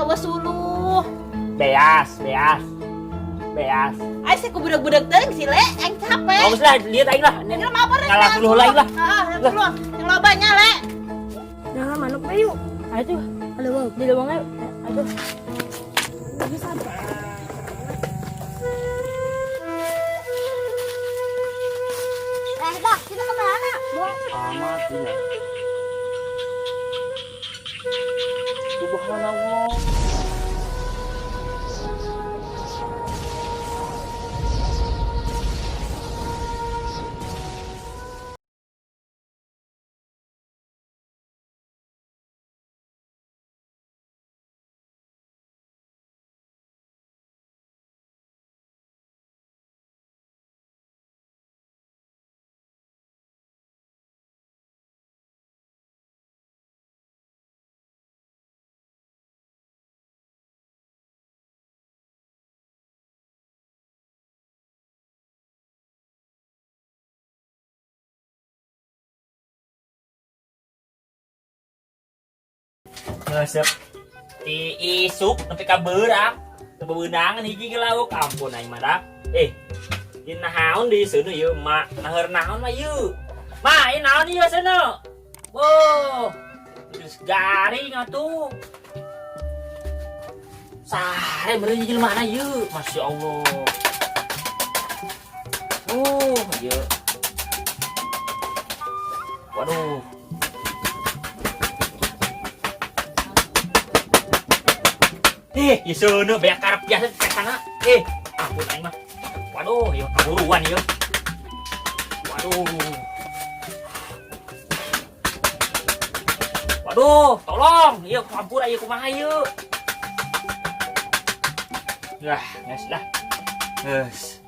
awas suluh. Beas. Ay sih budak-budak teuing sih le, aing capek. Bagus lah, lihat aing lah. Ini mah apa Ngalah suluh lah aing lah. Suluh. Yang lobanya le. Nah, manuk bayu. Aduh, Halo, Bang. di lubang ayo. Aduh. Lagi sabar. Dak, kita kemana? Amat ini. Subhanallah. Ngesep ti isuk nepi ka beurang teu beunangan hiji ge lauk ampun aing mah dak ieu naon di seuneu ieu mak naeur naon mah ieu ma ieu naon ieu seuneu oh geus garing atuh sare beureun jelema na ieu masyaallah oh ieu waduh ieu beak karep biasa ke sana. Ampun aing mah. Waduh, ieu kaburuan ieu. Waduh, tolong. Ieu kampur ieu kumaha ieu? Yah, geus lah. Geus.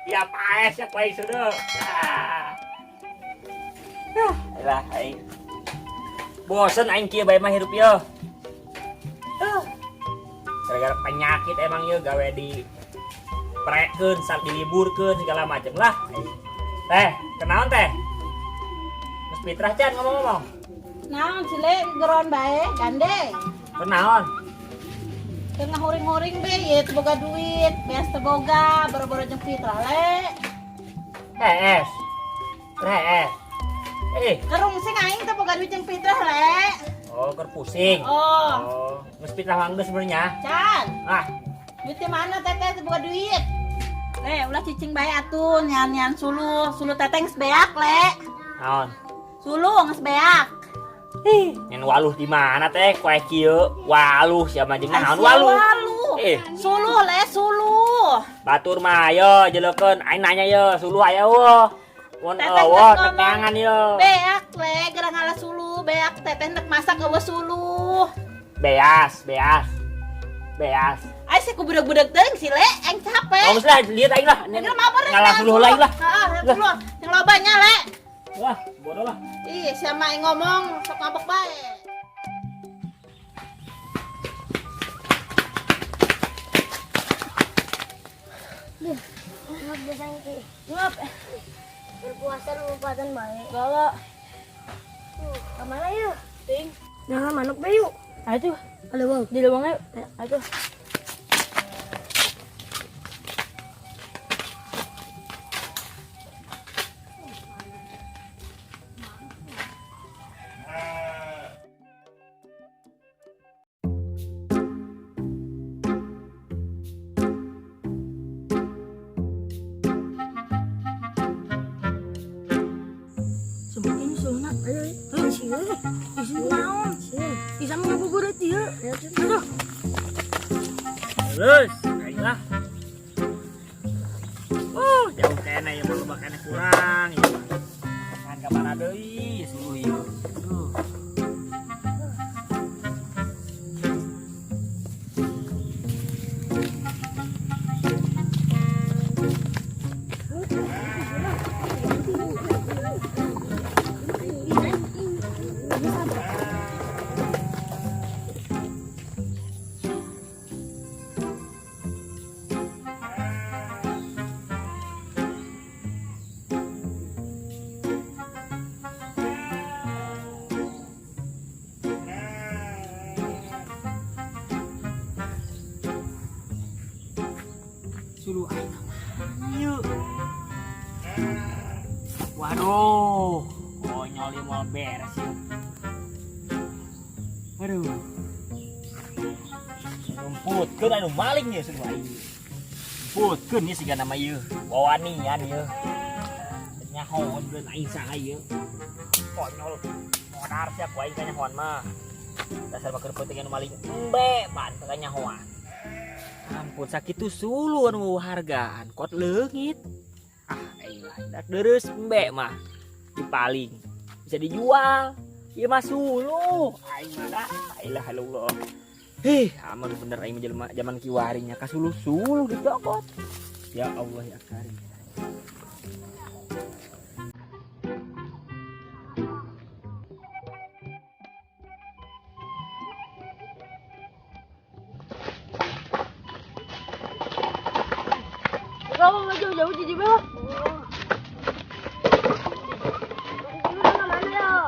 Ya paes ya paes sudah. Lah aing bosen aing kieu bae mah hirup ieu gara-gara penyakit emang ieu gawe di prekeun sak diliburkeun segala macem lah teh kenaon teh Mas Fitrah can ngomong-ngomong Naon sih le geron bae gandeng. kenaon Tengah huring-huring be ye teu boga duit, beas teu boga, boro-boro jeung Fitrah le. es Kerung sing aing teu boga duit jeung Fitrah le. oh keur pusing Mas Fitrah mangga sebenarnya Can. duit Duit mana teteh teu boga duit. Le, ulah cicing bae atuh nyan-nyan suluh teteh geus beak le. naon Suluh geus beak. Nyen waluh di mana teh kue kieu waluh siapa jeung naon waluh Suluh le suluh. batur mah ayo jeleukeun aing nanya ye suluh aya eueuh mun eueuh tekangan ye Beak le gara ngalah suluh beak teteh nek masak eueuh suluh. beas Ay sih budak-budak teuing sih le aing capek. bagus lah lihat aing lah Ini mah apa ngalah suluh lah aing lah suluh yang lobanya le. wah bodoh lah Ih, siapa yang ngomong sok ngambek bae. Ngap biasanya ki. Ngap. Berpuasa lupatan baik. Gala. Kemana yuk? Ting. Nah, manuk bayu. Aduh, Halo, Bang. di lubang ayo. Aduh. Sebutin sulna. Ayo, sih. Isi naon? Bisa ngabuburit ieu. Aduh. terus aing lah jauh kene ya mau bakane kurang ya kan ka mana deui suluh ieu Aduh, aing yuk. Waduh, konyol mau beres yuk. Aduh. Rumput, kan anu maling ya semua ini. Rumput, kan ya sih nama ieu. Wawanian ieu. Nyahon beun aing saha ieu. Konyol. Modar siap wae ka nyahon mah. Dasar bakeur penting anu maling. Embe, pan ka nyahon. Ampun sakitu sulu anu hargaan, kot leungit. Ah, aing dak deres embe mah. Dipaling bisa dijual. Ieu mah sulu. Aing mah dah, ilah Allah. Aman bener aing menjelma zaman kiwarinya kasulu-sulu gitu kok. Ya Allah ya Karim. Kamu nggak jauh-jauh jadi bawah. Mana ya?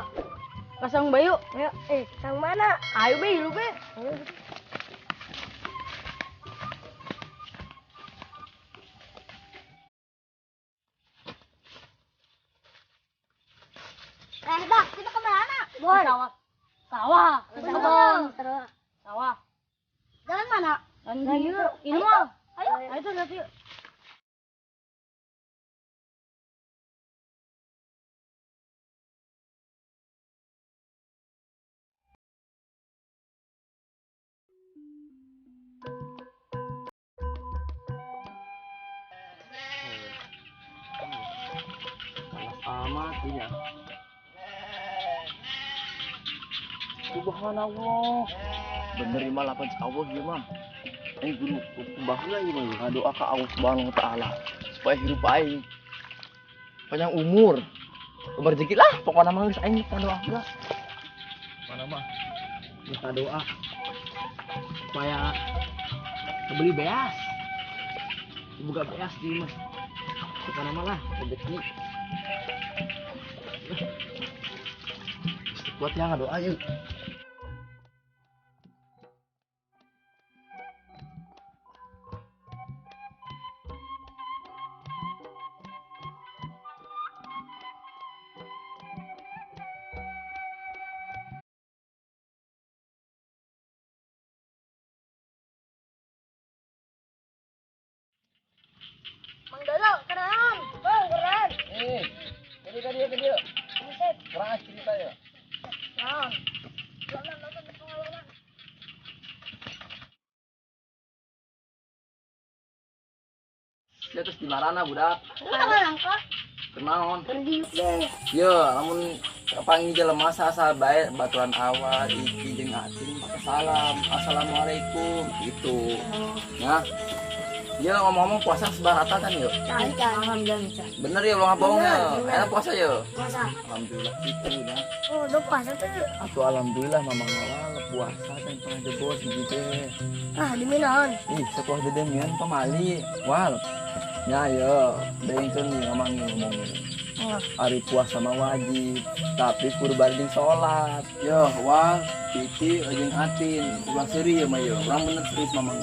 Pasang bayu. Ya, pasang mana? Ayo be, lu be. Dah, kita kemana? Bon. Sawah. Sawah. Terus. Sawah. Jalan mana? Ini mah. Ayo tuh lihat yuk. Amat ya. Subhanallah. Bener mah lapan Allah ya mah. Guru bahula ieu mah doa ka Allah Subhanahu wa taala supaya hidup aing panjang umur. Rezeki lah pokokna mah geus aing doa geus. Mana mah geus doa supaya beli beas. Buka beas di mah. Pokokna mah lah rezeki. Buat yang doa yuk. Mang Dodo, keren. Bang, keren. Ke dia. Buset. Kurang cerita ya. Nah. Dia terus di marana budak. Langkah. Kenaon? Terdiuk deh. Yo, namun kapan jelema asa bae baturan awal iki jeung ating pakai salam. Assalamualaikum gitu. Nah. Iya ngomong-ngomong puasa sebarata kan yuk. Alhamdulillah. Bener ya lo nggak bohong ya. Enak puasa yuk. Puasa. Alhamdulillah gitu ya. Oh, udah puasa tuh. Atuh alhamdulillah mamang awal puasa dan pernah jebol gitu. Ah, di Minan. Ih, sekolah dedemian pamali. Wal. Ya yo, bengkeun nih ngomongin. Hari puasa mah wajib, tapi kudu balik sholat. Yo, wal, pipi jeung atin, ulang seuri ya mah yo. Ulang bener serius mamang.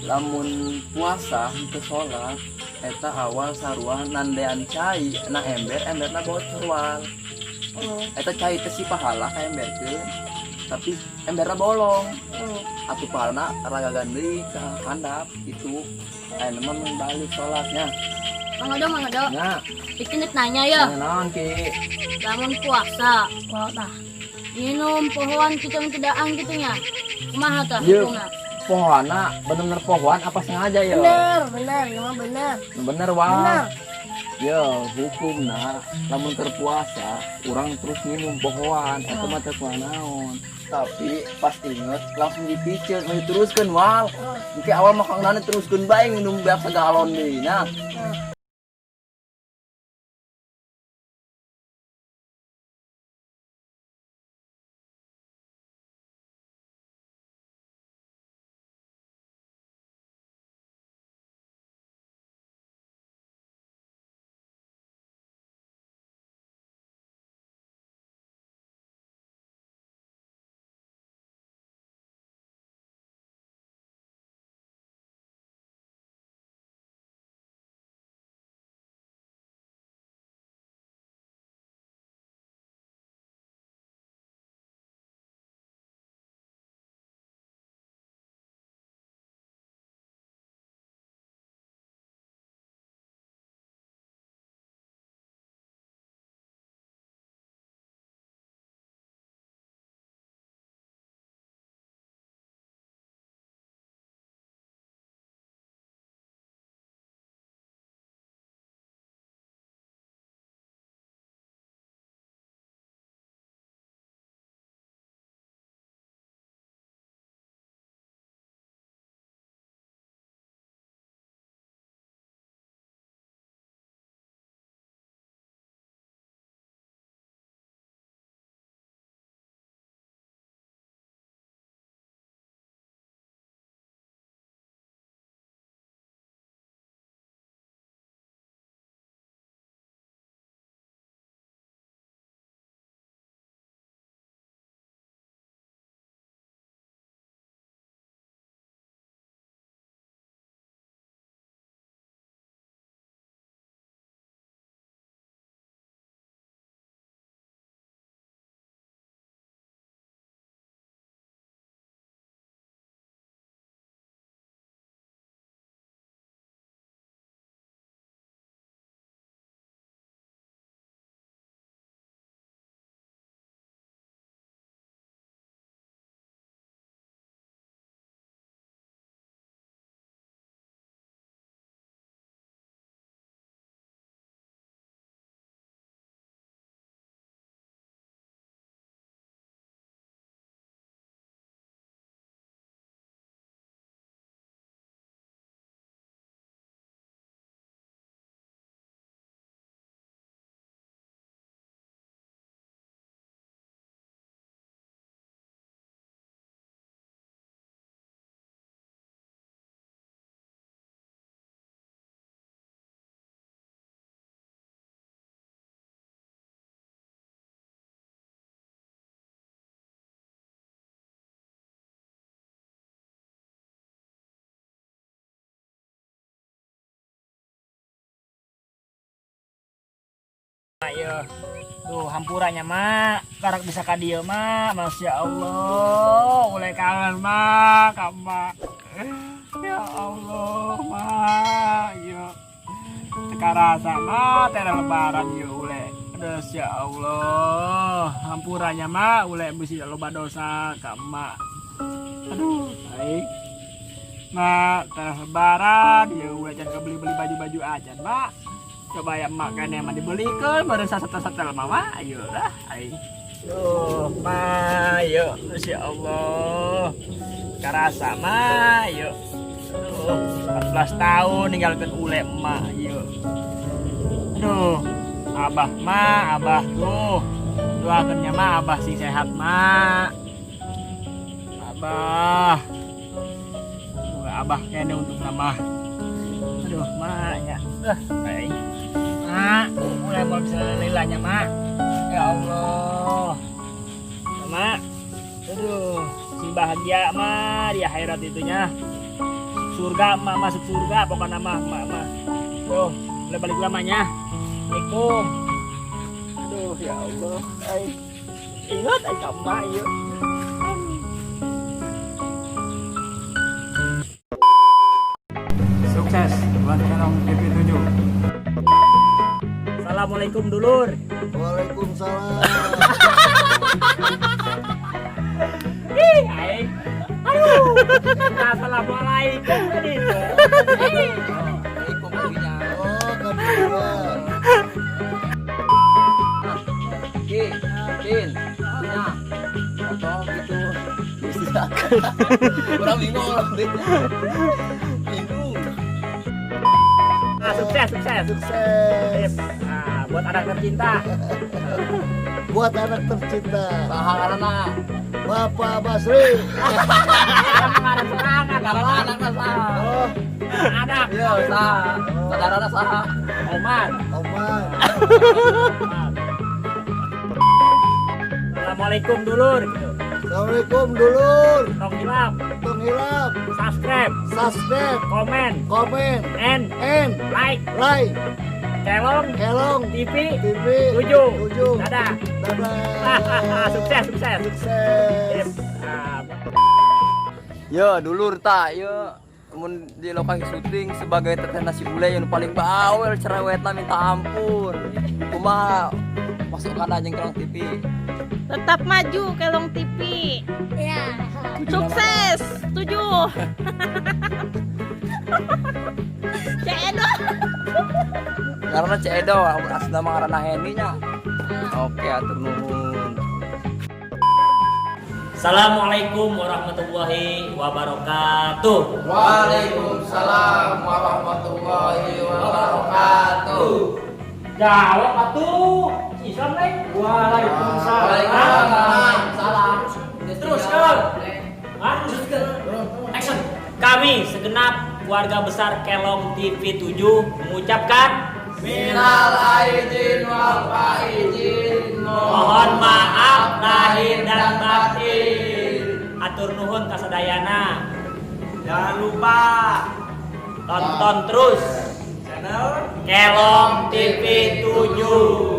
Lamun puasa itu sholat eta awal sarua nandean cai na emberna bocor wal. Eta cai teh si pahala ka emberkeun tapi emberna bolong. Atuh pahalna ragagan deui ka handap gitu. Ayeuna mah balik sholatnya. Mang Dodo. Nya, Dikit nanya ya. naon ki? Lamun puasa. Puasa. Minum pohon kita tidak gitunya. Kumaha tah Iya. hukumna? Pohona bener-bener pohon apa sengaja ya? Bener, emang bener. Bener wal. Yo, hukumna lamun terpuasa urang terus minum pohon eta mah teh naon. Tapi pas inget langsung dipiceur mau diteruskeun wal. Engke awal mah kangna teruskeun bae minum beak segalon deui nya. Ayo. Tuh hampurannya mak, karak bisa ka dieu mak, masya Allah, mulai kangen mak, mak. Ya Allah mak, yuk. Tekarasa mak, tera lebaran yuk ule. Masya Allah, hampurannya mak, ule bisa loba dosa ka mak. Aduh, baik. Mak, tera lebaran, yuk ule jangan beli-beli baju-baju aja mak. Coba ya makan yang dibelikan baru setel mama ayo lah aing ayo Masya Allah karasa ma ayo 14 tahun ninggalkan ule emak ayo aduh abah tuh doakannya ma abah sing sehat ma abah kayaknya untuk nama aduh ma ya baik mak, mulai mau bisa lilanya mak. Ya Allah, mak, aduh, si bahagia mak di akhirat itunya. Surga mak masuk surga pokoknya mak. Tuh, boleh balik lamanya. Assalamualaikum. Aduh, ya Allah, ingat kamu mak, yuk. Sukses buat Kelong TV 7. Assalamualaikum dulur. Waalaikumsalam. Aduh. Assalamualaikum tadi. Waalaikumsalam kopinya. Oh, kopinya. Kin, kopinya. Atau gitu. Kurang bingung orang bingung. Sukses. Sukses. Nah, buat anak tercinta. Buat anak tercinta. Karena Bapak Basri. anak serangan, anak Oh, anak. iya, saudara saha. Oman. Assalamualaikum dulur. Assalamualaikum dulur. Tong hilap, Tong hilap. subscribe, komen, and like. Kelong TV 7. Dadah. Sukses. Sukses. Ya dulur tak ya mun di lokasi syuting sebagai teteh nasi gulai yang paling bawel cerewetna minta ampun kumaha masukkan aja Kelong TV. Tetap maju Kelong TV. Ya. Sukses. 7. Cedo. Karena Cedo asli nama karena Heninya. Oke atur nuhun. Assalamualaikum warahmatullahi wabarakatuh. Waalaikumsalam warahmatullahi wabarakatuh. Jawab atuh. Islam nih. Waalaikumsalam. Salam. Terus kan? Action. Kami segenap keluarga besar Kelong TV 7 mengucapkan Minal aidin wal faizin. mohon maaf lahir dan batin. Atur nuhun kasadayana. Jangan lupa tonton terus channel Kelong TV 7.